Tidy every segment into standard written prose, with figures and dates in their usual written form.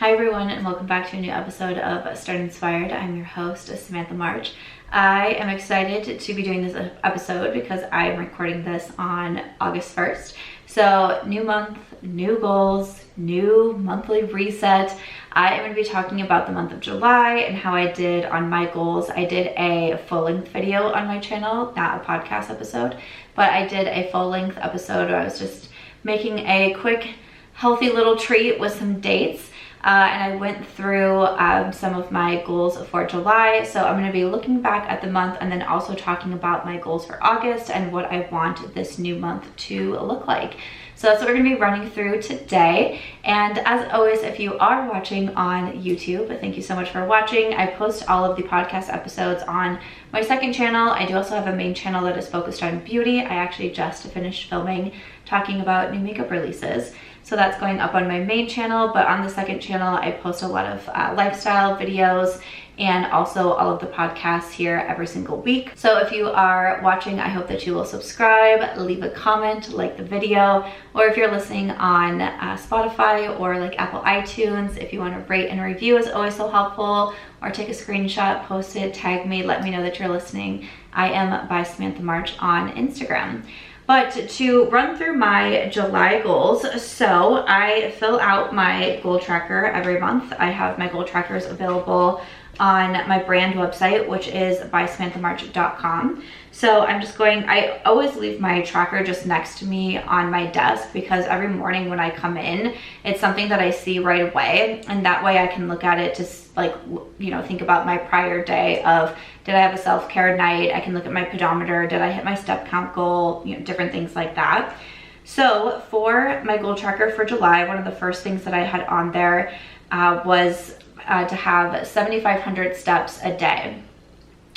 Hi everyone, and welcome back to a new episode of Start Inspired. I'm your host, Samantha March. I am excited to be doing this episode because I am recording this on August 1st. So new month, new goals, new monthly reset. I am going to be talking about the month of July and how I did on my goals. I did a full-length video on my channel, not a podcast episode, but I did a full-length episode where I was just making a quick, healthy little treat with some dates. And I went through some of my goals for July. So I'm going to be looking back at the month and then also talking about my goals for August and what I want this new month to look like. So that's what we're going to be running through today. And as always, if you are watching on YouTube, thank you so much for watching. I post all of the podcast episodes on my second channel. I do also have a main channel that is focused on beauty. I actually just finished filming talking about new makeup releases. So that's going up on my main channel, but on the second channel, I post a lot of lifestyle videos and also all of the podcasts here every single week. So if you are watching, I hope that you will subscribe, leave a comment, like the video, or if you're listening on Spotify or like Apple iTunes, if you want to rate and review is always so helpful, or take a screenshot, post it, tag me, let me know that you're listening. I am by Samantha March on Instagram. But to run through my July goals, so I fill out my goal tracker every month. I have my goal trackers available on my brand website, which is bysamanthamarch.com. So I'm just going, I always leave my tracker just next to me on my desk because every morning when I come in, it's something that I see right away. And that way I can look at it to like, you know, think about my prior day of, did I have a self-care night? I can look at my pedometer. Did I hit my step count goal? You know, different things like that. So for my goal tracker for July, one of the first things that I had on there was to have 7,500 steps a day.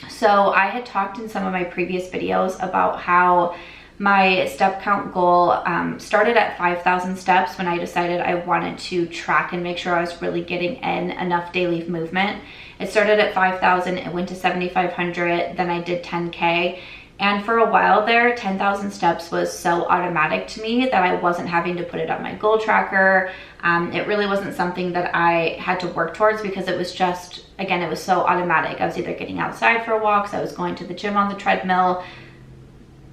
So I had talked in some of my previous videos about how my step count goal started at 5,000 steps when I decided I wanted to track and make sure I was really getting in enough daily movement. It started at 5,000, it went to 7,500, then I did 10K. And for a while there, 10,000 steps was so automatic to me that I wasn't having to put it on my goal tracker. It really wasn't something that I had to work towards because it was just, again, it was so automatic. I was either getting outside for walks, I was going to the gym on the treadmill.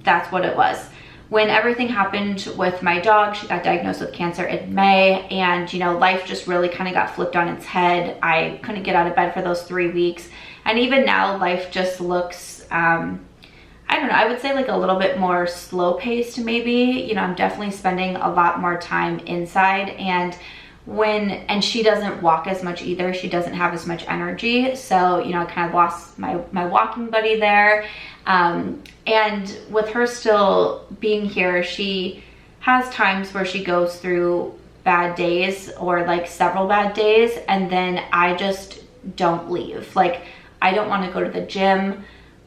That's what it was. When everything happened with my dog, she got diagnosed with cancer in May, and you know, life just really kind of got flipped on its head. I couldn't get out of bed for those 3 weeks. And even now, life just looks, I don't know, I would say like a little bit more slow paced maybe. You know, I'm definitely spending a lot more time inside, and she doesn't walk as much either. She doesn't have as much energy. So, you know, I kind of lost my walking buddy there. And with her still being here, she has times where she goes through bad days or like several bad days, and then I just don't leave. Like, I don't want to go to the gym.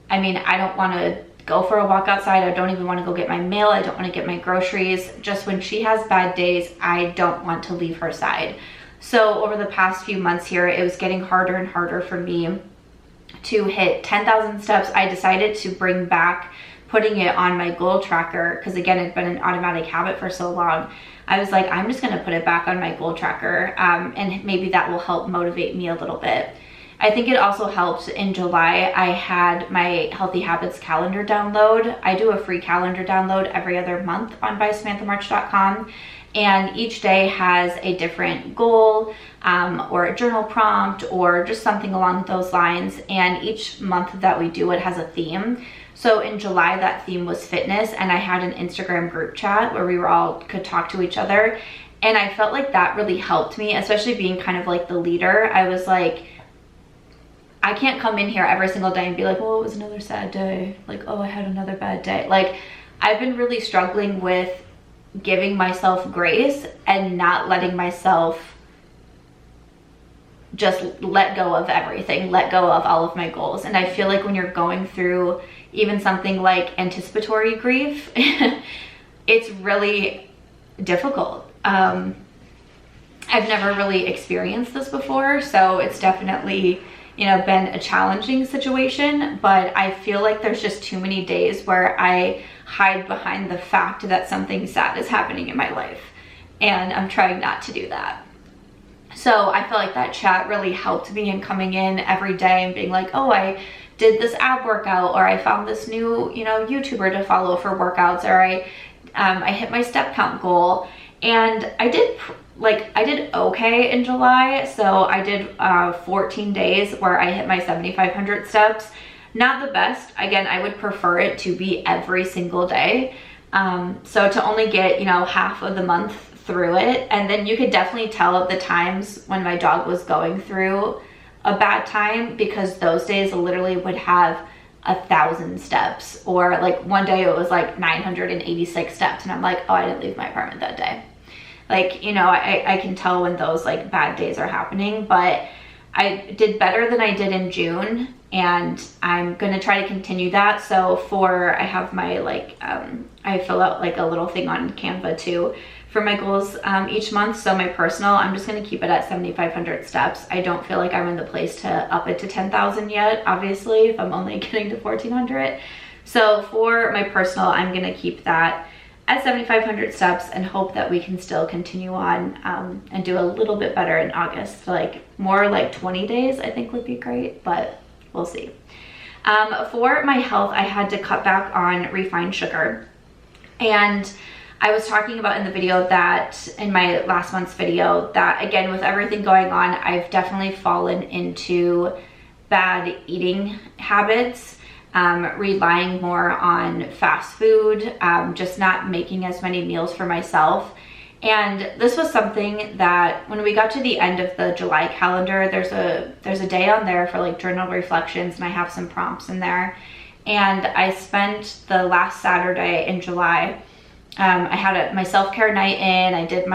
I mean, I don't want to go for a walk outside. I don't even want to go get my mail. I don't want to get my groceries. Just when she has bad days, I don't want to leave her side. So over the past few months here, it was getting harder and harder for me to hit 10,000 steps. I decided to bring back putting it on my goal tracker because, again, it's been an automatic habit for so long. I was like, I'm just going to put it back on my goal tracker, and maybe that will help motivate me a little bit. I think it also helped in July. I had my Healthy Habits calendar download. I do a free calendar download every other month on bysamanthamarch.com, and each day has a different goal or a journal prompt or just something along those lines. And each month that we do it has a theme. So in July, that theme was fitness, and I had an Instagram group chat where we could talk to each other. And I felt like that really helped me, especially being kind of like the leader. I was like, I can't come in here every single day and be like, well, it was another sad day. Like, oh, I had another bad day. Like, I've been really struggling with giving myself grace and not letting myself just let go of everything, let go of all of my goals. And I feel like when you're going through even something like anticipatory grief, it's really difficult. I've never really experienced this before, so it's definitely, you know, been a challenging situation, but I feel like there's just too many days where I hide behind the fact that something sad is happening in my life, and I'm trying not to do that. So I feel like that chat really helped me in coming in every day and being like, oh, I did this ab workout, or I found this new, you know, YouTuber to follow for workouts, or I hit my step count goal. And I did okay in July. So I did 14 days where I hit my 7,500 steps. Not the best. Again, I would prefer it to be every single day. So to only get, you know, half of the month through it. And then you could definitely tell the times when my dog was going through a bad time, because those days literally would have 1,000 steps, or like one day it was like 986 steps, and I'm like, oh, I didn't leave my apartment that day. Like, you know, I can tell when those like bad days are happening. But I did better than I did in June, and I'm gonna try to continue that. So I have my like I fill out like a little thing on Canva too for my goals each month. So my personal, I'm just gonna keep it at 7,500 steps. I don't feel like I'm in the place to up it to 10,000 yet, obviously, if I'm only getting to 1,400. So for my personal, I'm gonna keep that at 7,500 steps and hope that we can still continue on and do a little bit better in August. Like more like 20 days, I think would be great, but we'll see. For my health, I had to cut back on refined sugar. And I was talking about in the video that, in my last month's video, that again, with everything going on, I've definitely fallen into bad eating habits, relying more on fast food, just not making as many meals for myself. And this was something that when we got to the end of the July calendar, there's a day on there for like journal reflections, and I have some prompts in there. And I spent the last Saturday in July, I had my self-care night in. I did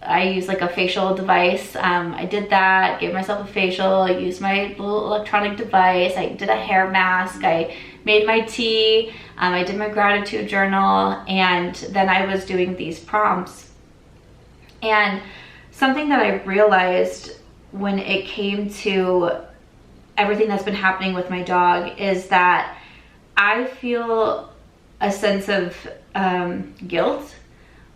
I use like a facial device. I did that, gave myself a facial, I used my little electronic device. I did a hair mask. I made my tea. I did my gratitude journal, and then I was doing these prompts. And something that I realized when it came to everything that's been happening with my dog is that I feel a sense of guilt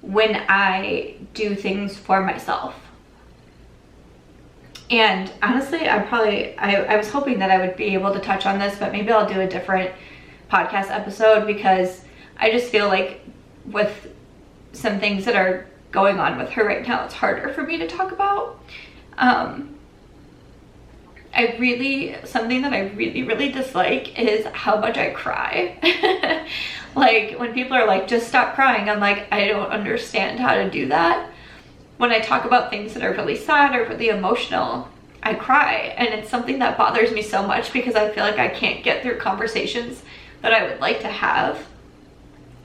when I do things for myself. And honestly, I was hoping that I would be able to touch on this, but maybe I'll do a different podcast episode, because I just feel like with some things that are going on with her right now, it's harder for me to talk about. Something that I really dislike is how much I cry. Like when people are like, just stop crying, I'm like, I don't understand how to do that. When I talk about things that are really sad or really emotional, I cry. And it's something that bothers me so much, because I feel like I can't get through conversations that I would like to have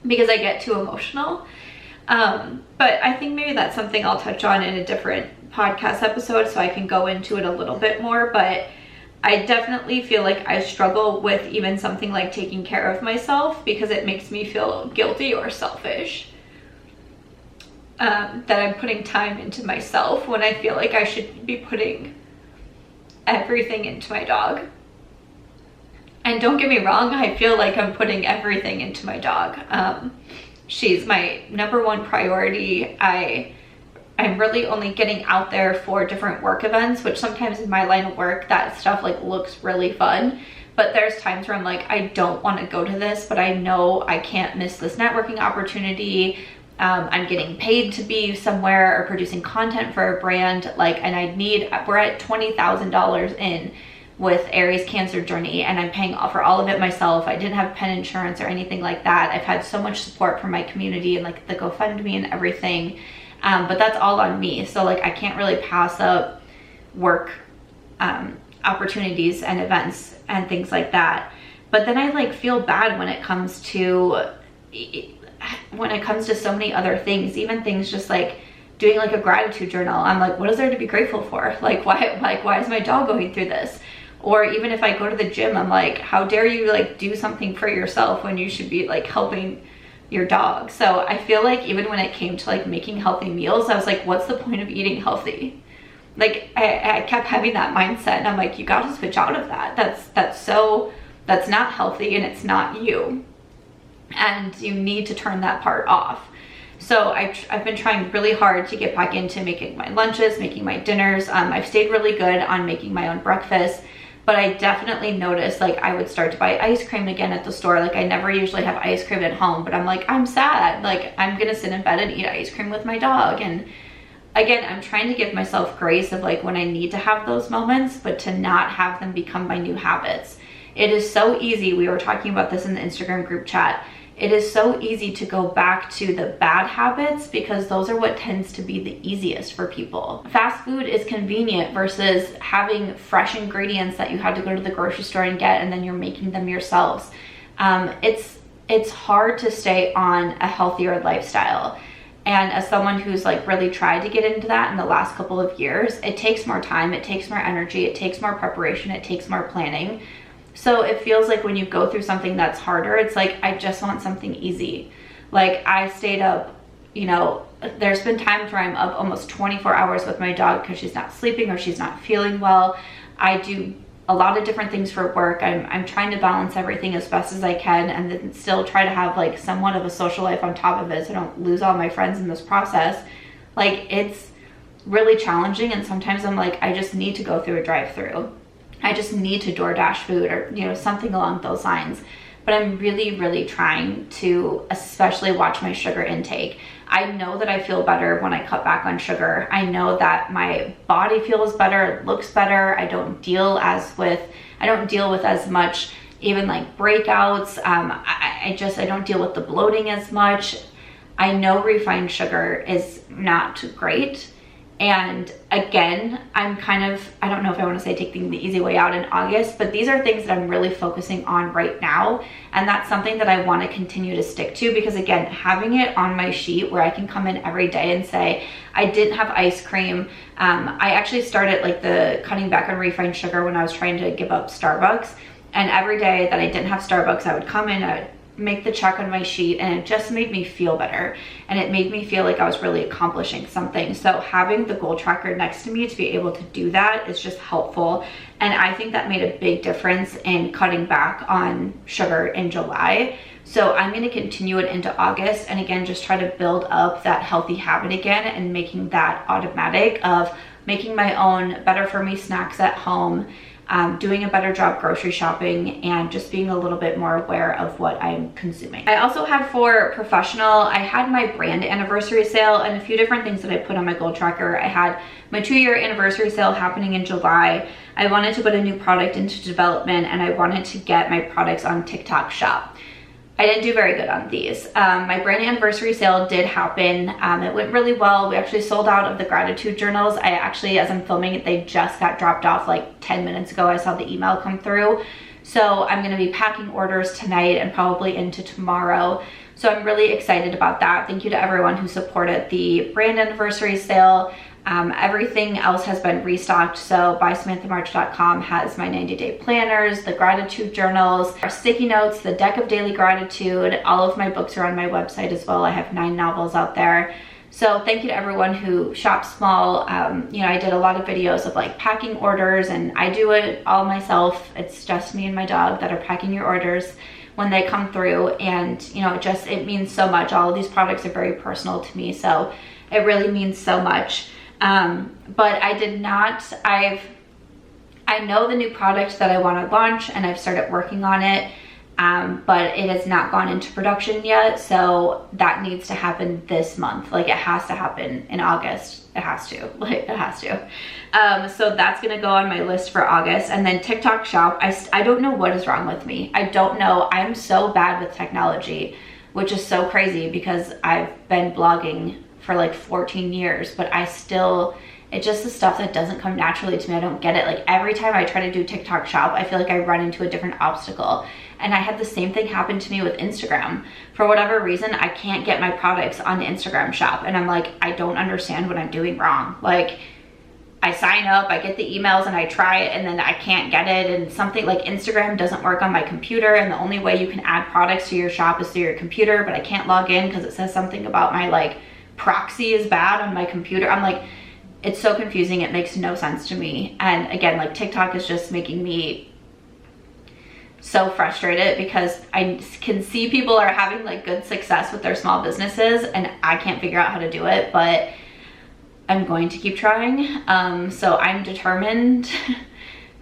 because I get too emotional. But I think maybe that's something I'll touch on in a different podcast episode, so I can go into it a little bit more. But I definitely feel like I struggle with even something like taking care of myself, because it makes me feel guilty or selfish. That I'm putting time into myself when I feel like I should be putting everything into my dog. And don't get me wrong, I feel like I'm putting everything into my dog. She's my number one priority. I'm really only getting out there for different work events, which sometimes in my line of work, that stuff like looks really fun. But there's times where I'm like, I don't want to go to this, but I know I can't miss this networking opportunity. I'm getting paid to be somewhere or producing content for a brand, like, and we're at $20,000 in with Aries Cancer Journey, and I'm paying for all of it myself. I didn't have pen insurance or anything like that. I've had so much support from my community and like the Go Fund Me and everything. But that's all on me. So like, I can't really pass up work opportunities and events and things like that. But then I like feel bad when it comes to so many other things, even things just like doing like a gratitude journal. I'm like, what is there to be grateful for? Like, why is my dog going through this? Or even if I go to the gym, I'm like, how dare you like do something for yourself when you should be like helping your dog? So I feel like even when it came to like making healthy meals, I was like, what's the point of eating healthy? Like I kept having that mindset, and I'm like, you gotta switch out of that. That's not healthy, and it's not you. And you need to turn that part off. So I've been trying really hard to get back into making my lunches, making my dinners. I've stayed really good on making my own breakfast, but I definitely noticed like I would start to buy ice cream again at the store. Like I never usually have ice cream at home, but I'm like, I'm sad. Like I'm gonna sit in bed and eat ice cream with my dog. And again, I'm trying to give myself grace of like when I need to have those moments, but to not have them become my new habits. It is so easy. We were talking about this in the Instagram group chat. It is so easy to go back to the bad habits because those are what tends to be the easiest for people. Fast food is convenient versus having fresh ingredients that you had to go to the grocery store and get, and then you're making them yourselves. It's hard to stay on a healthier lifestyle. And as someone who's like really tried to get into that in the last couple of years, it takes more time, it takes more energy, it takes more preparation, it takes more planning. So it feels like when you go through something that's harder, it's like, I just want something easy. Like I stayed up, you know, there's been times where I'm up almost 24 hours with my dog because she's not sleeping or she's not feeling well. I do a lot of different things for work. I'm trying to balance everything as best as I can and then still try to have like somewhat of a social life on top of it so I don't lose all my friends in this process. Like it's really challenging, and sometimes I'm like, I just need to go through a drive-through. I just need to DoorDash food or, you know, something along those lines. But I'm really, really trying to especially watch my sugar intake. I know that I feel better when I cut back on sugar. I know that my body feels better, it looks better. I don't deal with as much even like breakouts. I don't deal with the bloating as much. I know refined sugar is not great. And again, I'm kind of, I don't know if I want to say taking the easy way out in August, but these are things that I'm really focusing on right now. And that's something that I want to continue to stick to because again, having it on my sheet where I can come in every day and say, I didn't have ice cream. I actually started like the cutting back on refined sugar when I was trying to give up Starbucks. And every day that I didn't have Starbucks, I would come in, I would make the check on my sheet, and it just made me feel better, and it made me feel like I was really accomplishing something. So having the goal tracker next to me to be able to do that is just helpful, and I think that made a big difference in cutting back on sugar in July. So I'm going to continue it into August, and again just try to build up that healthy habit again and making that automatic of making my own better for me snacks at home, doing a better job grocery shopping, and just being a little bit more aware of what I'm consuming. I also had for professional, I had my brand anniversary sale and a few different things that I put on my goal tracker. I had my 2-year anniversary sale happening in July. I wanted to put a new product into development, and I wanted to get my products on TikTok Shop. I didn't do very good on these. My brand anniversary sale did happen. It went really well. We actually sold out of the gratitude journals. I actually, as I'm filming it, they just got dropped off like 10 minutes ago. I saw the email come through. So I'm gonna be packing orders tonight and probably into tomorrow. So I'm really excited about that. Thank you to everyone who supported the brand anniversary sale. Everything else has been restocked. So BySamanthaMarch.com has my 90-day planners, the gratitude journals, our sticky notes, the deck of daily gratitude. All of my books are on my website as well. I have 9 novels out there. So thank you to everyone who shops small. You know, I did a lot of videos of like packing orders, and I do it all myself. It's just me and my dog that are packing your orders when they come through, and you know, it means so much. All of these products are very personal to me, so it really means so much. But I know the new product that I want to launch, and I've started working on it, but it has not gone into production yet. So that needs to happen this month. Like it has to happen in August. It has to, like it has to. So that's going to go on my list for August. And then TikTok Shop, I don't know what is wrong with me. I don't know. I'm so bad with technology, which is so crazy because I've been blogging for like 14 years, but it's just the stuff that doesn't come naturally to me. I don't get it. Like every time I try to do TikTok Shop, I feel like I run into a different obstacle. And I had the same thing happen to me with Instagram. For whatever reason, I can't get my products on Instagram Shop. And I'm like, I don't understand what I'm doing wrong. Like I sign up, I get the emails and I try it, and then I can't get it. And something like Instagram doesn't work on my computer, and the only way you can add products to your shop is through your computer, but I can't log in because it says something about my like proxy is bad on my computer. I'm like, it's so confusing. It makes no sense to me. And again, like TikTok is just making me so frustrated because I can see people are having like good success with their small businesses and I can't figure out how to do it, but I'm going to keep trying. So I'm determined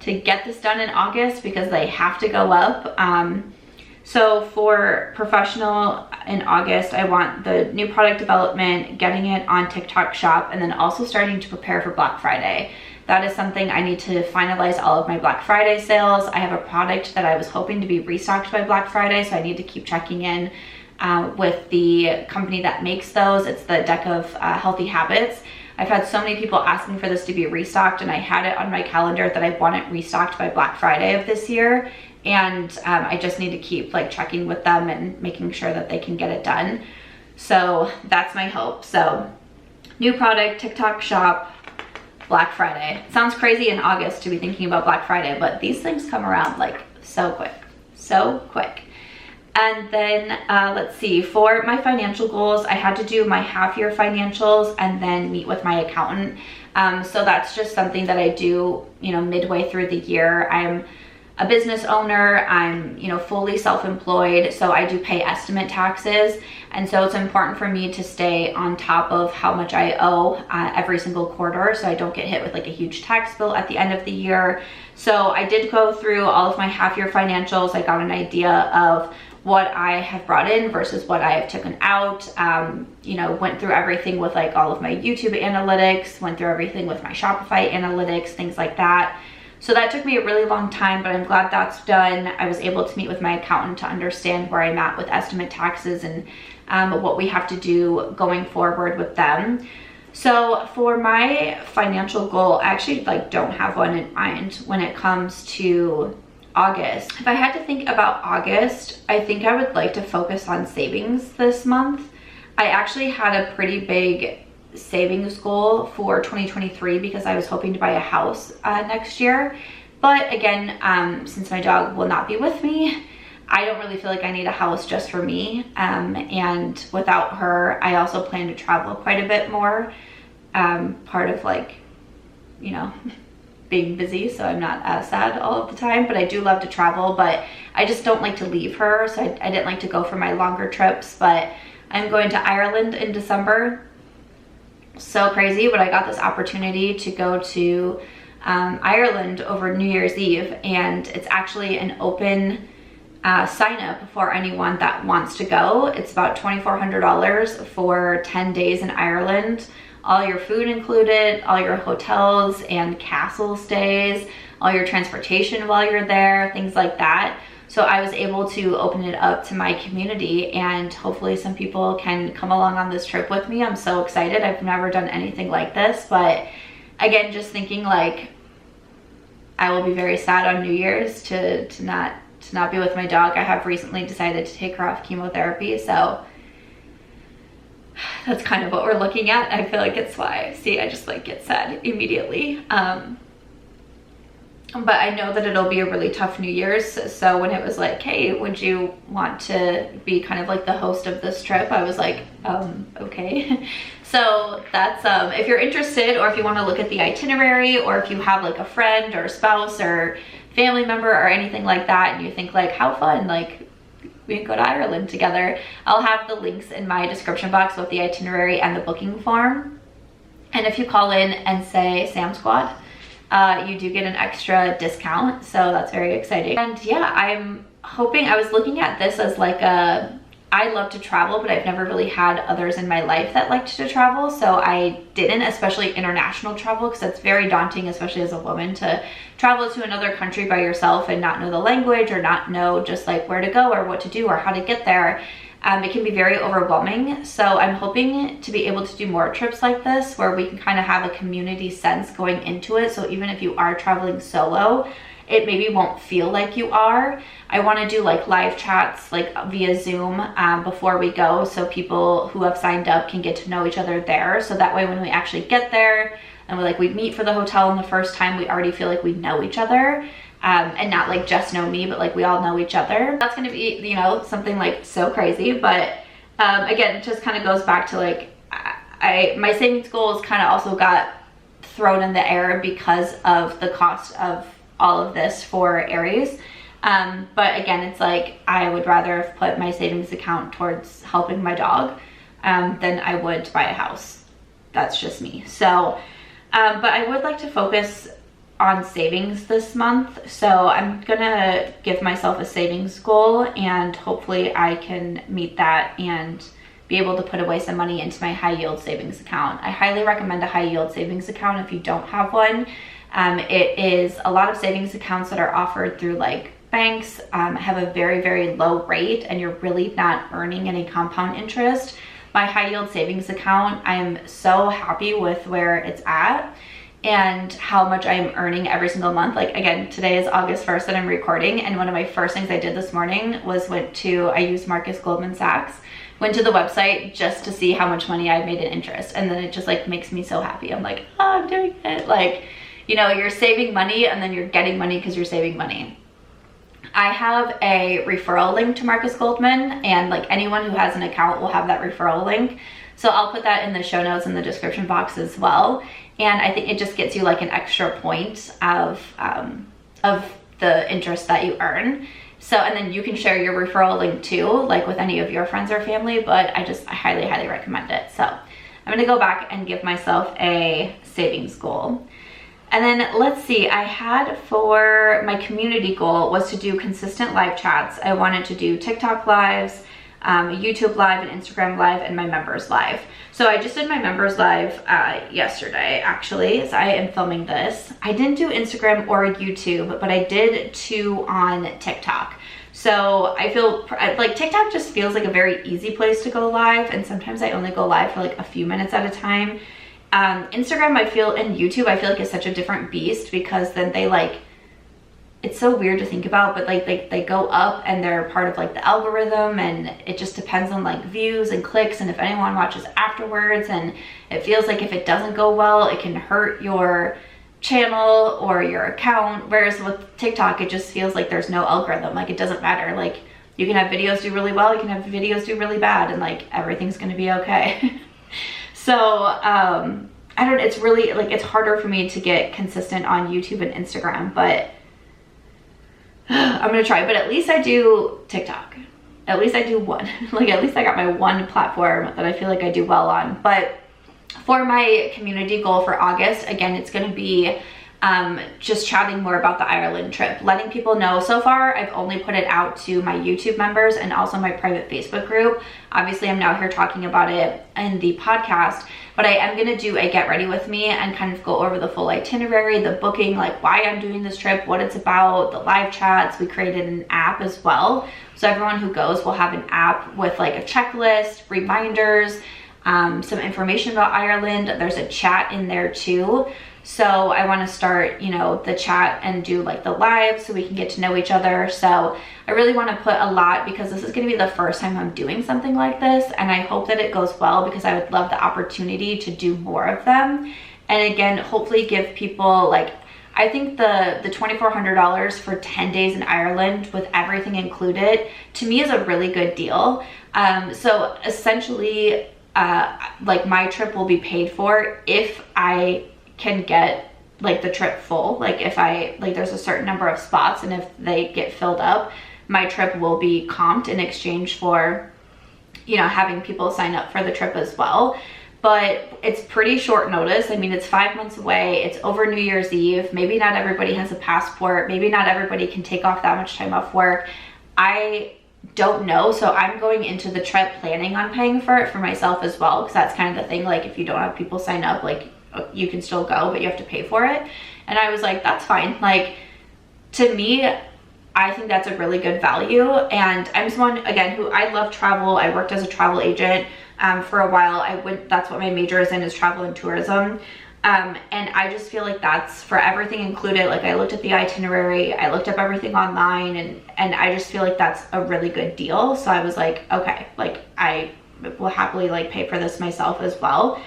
to get this done in August because they have to go up. So for professional in August, I want the new product development, getting it on TikTok Shop, and then also starting to prepare for Black Friday. That is something I need to finalize all of my Black Friday sales. I have a product that I was hoping to be restocked by Black Friday, so I need to keep checking in with the company that makes those. It's the Deck of Healthy Habits. I've had so many people asking for this to be restocked, and I had it on my calendar that I want it restocked by Black Friday of this year. And I just need to keep like checking with them and making sure that they can get it done. So that's my hope. So new product, TikTok Shop, Black Friday. It sounds crazy in August to be thinking about Black Friday, but these things come around like so quick, so quick. And then let's see, for my financial goals, I had to do my half-year financials and then meet with my accountant. So that's just something that I do, you know, midway through the year. I'm a business owner, I'm, you know, fully self-employed, so I do pay estimate taxes. And so it's important for me to stay on top of how much I owe every single quarter, so I don't get hit with like a huge tax bill at the end of the year. So I did go through all of my half-year financials. I got an idea of what I have brought in versus what I have taken out. You know, went through everything with like all of my YouTube analytics, went through everything with my Shopify analytics, things like that. So that took me a really long time, but I'm glad that's done. I was able to meet with my accountant to understand where I'm at with estimate taxes and what we have to do going forward with them. So for my financial goal, I actually like don't have one in mind when it comes to August. If I had to think about August, I think I would like to focus on savings this month. I actually had a pretty big savings goal for 2023 because I was hoping to buy a house next year. But again, since my dog will not be with me, I don't really feel like I need a house just for me. And without her, I also plan to travel quite a bit more. Part of like, you know, being busy, so I'm not as sad all of the time, but I do love to travel, but I just don't like to leave her. So I didn't like to go for my longer trips, but I'm going to Ireland in December. So crazy, but I got this opportunity to go to Ireland over New Year's Eve, and it's actually an open sign up for anyone that wants to go. It's about $2,400 for 10 days in Ireland. All your food included, all your hotels and castle stays, all your transportation while you're there, things like that. So I was able to open it up to my community, and hopefully some people can come along on this trip with me. I'm so excited. I've never done anything like this, but again, just thinking like I will be very sad on New Year's to not be with my dog. I have recently decided to take her off chemotherapy, so that's kind of what we're looking at. I feel like it's why, see, I just like get sad immediately. But I know that it'll be a really tough New Year's. So when it was like, hey, would you want to be kind of like the host of this trip? I was like, okay. So that's, if you're interested, or if you want to look at the itinerary, or if you have like a friend or a spouse or family member or anything like that, and you think like, how fun, like we can go to Ireland together. I'll have the links in my description box, both the itinerary and the booking form. And if you call in and say Sam Squad, you do get an extra discount, so that's very exciting. And yeah, I'm hoping, I was looking at this as like I love to travel, but I've never really had others in my life that liked to travel, so I didn't, especially international travel, because it's very daunting, especially as a woman, to travel to another country by yourself and not know the language, or not know just like where to go or what to do or how to get there. It can be very overwhelming. So I'm hoping to be able to do more trips like this where we can kind of have a community sense going into it. So even if you are traveling solo, it maybe won't feel like you are. I want to do like live chats like via Zoom before we go, so people who have signed up can get to know each other there. So that way when we actually get there and we meet for the hotel, and the first time we already feel like we know each other. And not like just know me, but like we all know each other. That's gonna be, you know, something like so crazy. But again, it just kind of goes back to like, my savings goals kind of also got thrown in the air because of the cost of all of this for Aries. But again, it's like I would rather have put my savings account towards helping my dog than I would to buy a house. That's just me. So, but I would like to focus on savings this month. So I'm gonna give myself a savings goal, and hopefully I can meet that and be able to put away some money into my high yield savings account. I highly recommend a high yield savings account if you don't have one. It is a lot of savings accounts that are offered through like banks have a very, very low rate, and you're really not earning any compound interest. My high yield savings account, I'm so happy with where it's at and how much I'm earning every single month. Like again, today is August 1st that I'm recording, and one of my first things I did this morning was I used Marcus Goldman Sachs, went to the website just to see how much money I made in interest, and then it just like makes me so happy. I'm like, oh, I'm doing it. Like, you know, you're saving money and then you're getting money because you're saving money. I have a referral link to Marcus Goldman, and like anyone who has an account will have that referral link. So I'll put that in the show notes in the description box as well. And I think it just gets you like an extra point of the interest that you earn. So, and then you can share your referral link too, like with any of your friends or family, but I highly, highly recommend it. So I'm gonna go back and give myself a savings goal. And then let's see, I had for my community goal was to do consistent live chats. I wanted to do TikTok lives, YouTube live and Instagram live, and my members live. So I just did my members live yesterday actually, as I am filming this. I didn't do Instagram or YouTube, but I did 2 on TikTok. So I feel like TikTok just feels like a very easy place to go live, and sometimes I only go live for like a few minutes at a time. Instagram and YouTube I feel like is such a different beast, because then they like, it's so weird to think about, but like they go up and they're part of like the algorithm, and it just depends on like views and clicks and if anyone watches afterwards, and it feels like if it doesn't go well it can hurt your channel or your account. Whereas with TikTok it just feels like there's no algorithm, like it doesn't matter, like you can have videos do really well, you can have videos do really bad, and like everything's gonna be okay. So I don't, it's really like, it's harder for me to get consistent on YouTube and Instagram, but I'm gonna try. But at least I do TikTok. At least I do one. Like at least I got my one platform that I feel like I do well on. But for my community goal for August, again, it's gonna be just chatting more about the Ireland trip, letting people know. So far I've only put it out to my YouTube members and also my private Facebook group. Obviously I'm now here talking about it in the podcast, but I am gonna do a get ready with me and kind of go over the full itinerary, the booking, like why I'm doing this trip, what it's about, the live chats. We created an app as well, so everyone who goes will have an app with like a checklist, reminders, some information about Ireland. There's a chat in there too. So I want to start, you know, the chat and do like the live so we can get to know each other. So I really want to put a lot, because this is going to be the first time I'm doing something like this, and I hope that it goes well, because I would love the opportunity to do more of them. And again, hopefully give people like, I think the $2,400 for 10 days in Ireland with everything included to me is a really good deal. So essentially like my trip will be paid for if I can get like the trip full. Like if there's a certain number of spots, and if they get filled up, my trip will be comped in exchange for, you know, having people sign up for the trip as well. But it's pretty short notice. I mean, it's 5 months away, it's over New Year's Eve. Maybe not everybody has a passport, maybe not everybody can take off that much time off work. I don't know. So I'm going into the trip planning on paying for it for myself as well, because that's kind of the thing, like if you don't have people sign up, like you can still go, but you have to pay for it. And I was like, that's fine. Like to me, I think that's a really good value. And I'm someone, again, who I love travel. I worked as a travel agent for a while. That's what my major is in, is travel and tourism. And I just feel like that's for everything included. Like I looked at the itinerary, I looked up everything online, and I just feel like that's a really good deal. So I was like, okay, like I will happily like pay for this myself as well,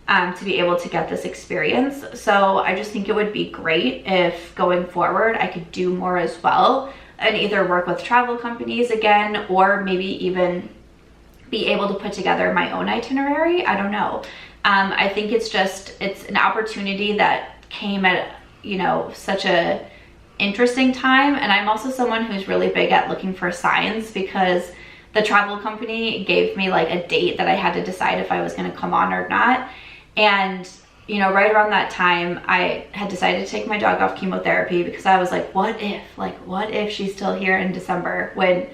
to be able to get this experience. So I just think it would be great if going forward I could do more as well, and either work with travel companies again, or maybe even be able to put together my own itinerary. I don't know. I think it's an opportunity that came at, you know, such a interesting time. And I'm also someone who's really big at looking for signs, because the travel company gave me like a date that I had to decide if I was going to come on or not. And you know, right around that time, I had decided to take my dog off chemotherapy, because I was like, what if she's still here in December, when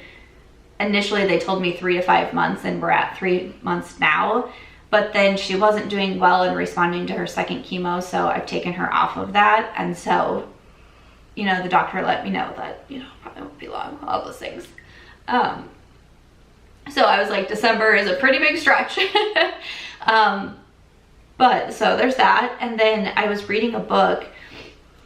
initially they told me 3 to 5 months, and we're at 3 months now. But then she wasn't doing well and responding to her second chemo, so I've taken her off of that. And so, you know, the doctor let me know that, you know, probably won't be long, all those things. So I was like, December is a pretty big stretch. But so there's that. And then I was reading a book.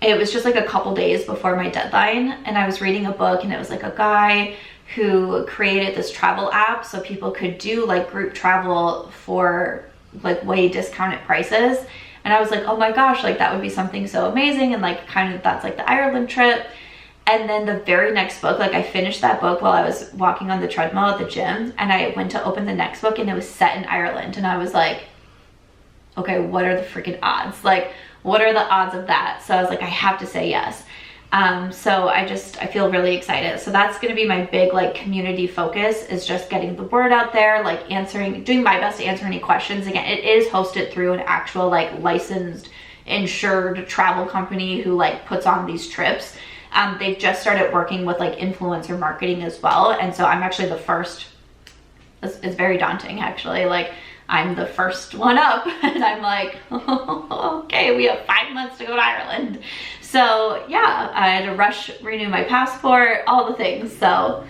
It was just like a couple days before my deadline. And I was reading a book, and it was like a guy who created this travel app so people could do like group travel for like way discounted prices. And I was like, oh my gosh, like that would be something so amazing. And like kind of that's like the Ireland trip. And then the very next book, like I finished that book while I was walking on the treadmill at the gym, and I went to open the next book, and it was set in Ireland. And I was like, okay, what are the freaking odds? Like, what are the odds of that? So I was like, I have to say yes. So I feel really excited. So that's going to be my big like community focus, is just getting the word out there, like doing my best to answer any questions. Again, it is hosted through an actual like licensed, insured travel company who like puts on these trips. They've just started working with like influencer marketing as well. And so I'm actually the first. It's very daunting, actually. Like, I'm the first one up, and I'm like, oh, okay, we have 5 months to go to Ireland. So yeah, I had to renew my passport, all the things. So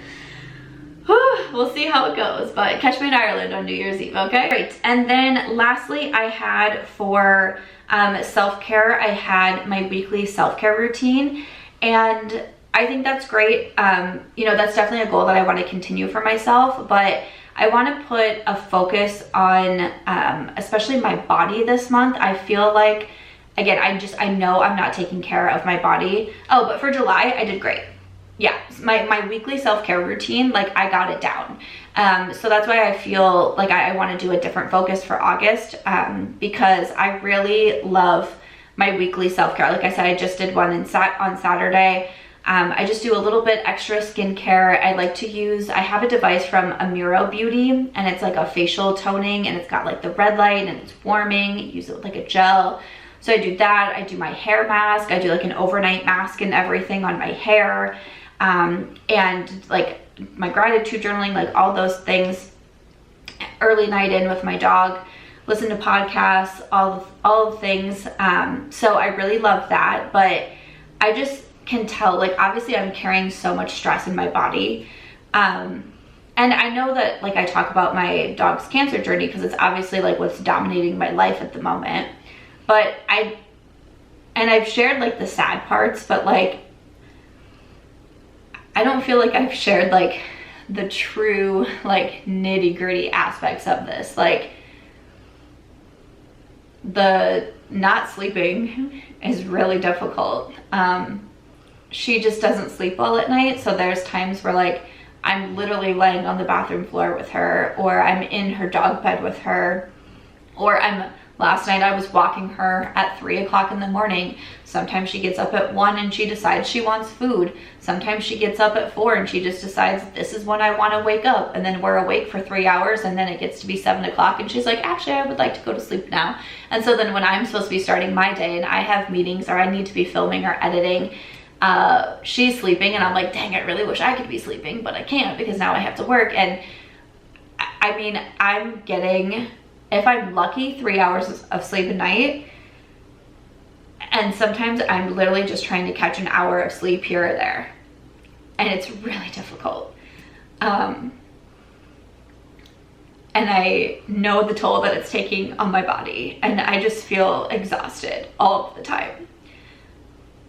we'll see how it goes, but catch me in Ireland on New Year's Eve, okay? Great. And then lastly, I had for self-care, I had my weekly self-care routine, and I think that's great. You know, that's definitely a goal that I want to continue for myself, but I want to put a focus on especially my body this month. I feel like, again, I know I'm not taking care of my body. Oh, but for July, I did great. Yeah, my weekly self-care routine, like I got it down. So that's why I feel like I want to do a different focus for August, because I really love my weekly self-care. Like I said, I just did one on Saturday. I just do a little bit extra skincare. I like to use, I have a device from Amiro Beauty, and it's like a facial toning, and it's got like the red light, and it's warming. You use it with like a gel. So I do that. I do my hair mask. I do like an overnight mask and everything on my hair. And like my gratitude journaling, like all those things. Early night in with my dog, listen to podcasts, all of things. So I really love that, but I just can tell, like, obviously I'm carrying so much stress in my body. And I know that, like, I talk about my dog's cancer journey because it's obviously like what's dominating my life at the moment. But I've shared like the sad parts, but like, I don't feel like I've shared like the true like nitty gritty aspects of this. Like, the not sleeping is really difficult. She just doesn't sleep well at night. So there's times where like I'm literally laying on the bathroom floor with her, or I'm in her dog bed with her, or last night I was walking her at 3 o'clock in the morning. Sometimes she gets up at 1 and she decides she wants food. Sometimes she gets up at 4 and she just decides this is when I want to wake up. And then we're awake for 3 hours, and then it gets to be 7 o'clock and she's like, actually, I would like to go to sleep now. And so then when I'm supposed to be starting my day and I have meetings or I need to be filming or editing, she's sleeping, and I'm like, dang, I really wish I could be sleeping, but I can't because now I have to work. And I mean, I'm getting, if I'm lucky, 3 hours of sleep a night. And sometimes I'm literally just trying to catch an hour of sleep here or there. And it's really difficult. And I know the toll that it's taking on my body. And I just feel exhausted all of the time.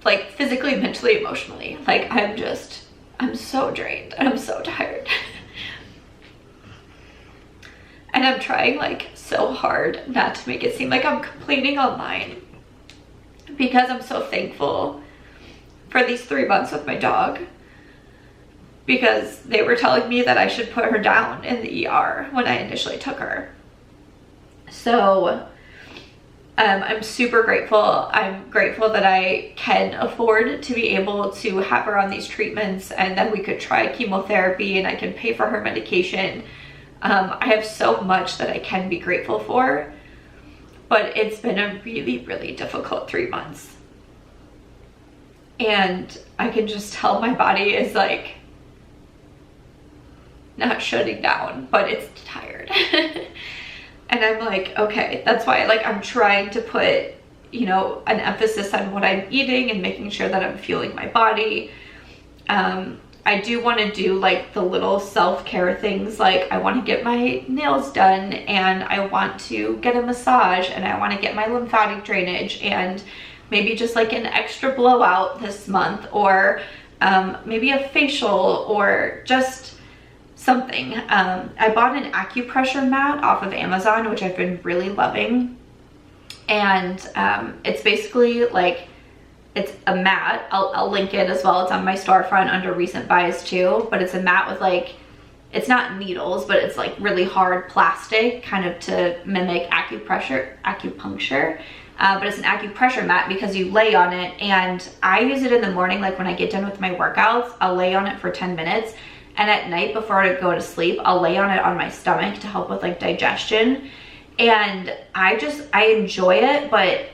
Like physically, mentally, emotionally. Like I'm so drained and I'm so tired. And I'm trying like so hard not to make it seem like I'm complaining online, because I'm so thankful for these 3 months with my dog, because they were telling me that I should put her down in the ER when I initially took her. So I'm super grateful. I'm grateful that I can afford to be able to have her on these treatments, and then we could try chemotherapy and I can pay for her medication. I have so much that I can be grateful for, but it's been a really, really difficult 3 months. And I can just tell my body is like not shutting down, but it's tired. And I'm like, okay, that's why like I'm trying to put, you know, an emphasis on what I'm eating and making sure that I'm fueling my body. I do want to do like the little self-care things, like I want to get my nails done, and I want to get a massage, and I want to get my lymphatic drainage, and maybe just like an extra blowout this month, or maybe a facial, or just something. I bought an acupressure mat off of Amazon, which I've been really loving. And it's basically like, it's a mat. I'll link it as well. It's on my storefront under recent buys too, but it's a mat with like, it's not needles, but it's like really hard plastic, kind of to mimic acupuncture. But it's an acupressure mat because you lay on it, and I use it in the morning, like when I get done with my workouts, I'll lay on it for 10 minutes. And at night before I go to sleep, I'll lay on it on my stomach to help with like digestion. And I enjoy it, but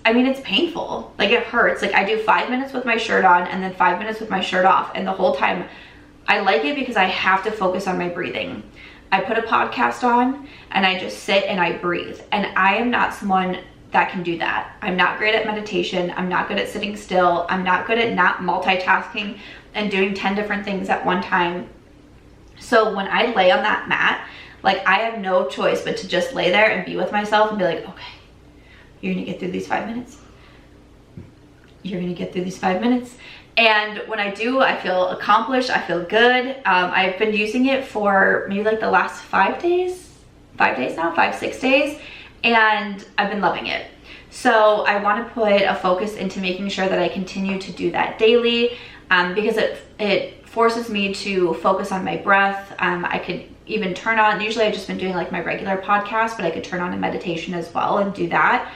I mean, it's painful. Like it hurts. Like I do 5 minutes with my shirt on and then 5 minutes with my shirt off. And the whole time I like it because I have to focus on my breathing. I put a podcast on and I just sit and I breathe. And I am not someone that can do that. I'm not great at meditation. I'm not good at sitting still. I'm not good at not multitasking and doing 10 different things at one time. So when I lay on that mat, like I have no choice but to just lay there and be with myself and be like, okay, you're gonna get through these 5 minutes. You're gonna get through these 5 minutes. And when I do, I feel accomplished, I feel good. I've been using it for maybe like the last 5 days, 5 days now, 6 days, and I've been loving it. So I wanna put a focus into making sure that I continue to do that daily, because it forces me to focus on my breath. I could even turn on, usually I've just been doing like my regular podcast, but I could turn on a meditation as well and do that.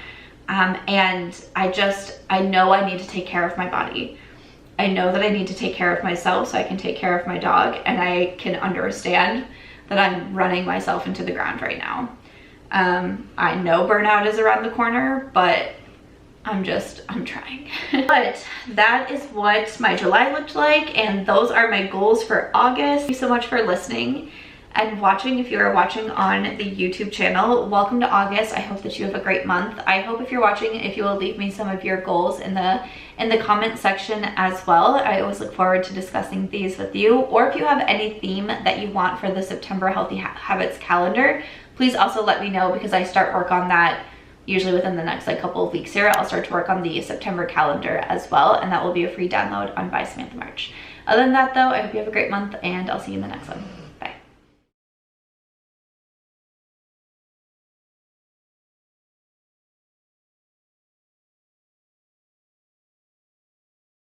And I know I need to take care of my body. I know that I need to take care of myself so I can take care of my dog, and I can understand that I'm running myself into the ground right now. I know burnout is around the corner, but I'm trying. But that is what my July looked like, and those are my goals for August. Thank you so much for listening and watching. If you are watching on the YouTube channel, welcome to August. I hope that you have a great month. I hope if you're watching, if you will leave me some of your goals in the comment section as well. I always look forward to discussing these with you. Or if you have any theme that you want for the September Healthy Habits calendar, please also let me know, because I start work on that usually within the next like couple of weeks here. I'll start to work on the September calendar as well, and that will be a free download on By Samantha March. Other than that though, I hope you have a great month, and I'll see you in the next one.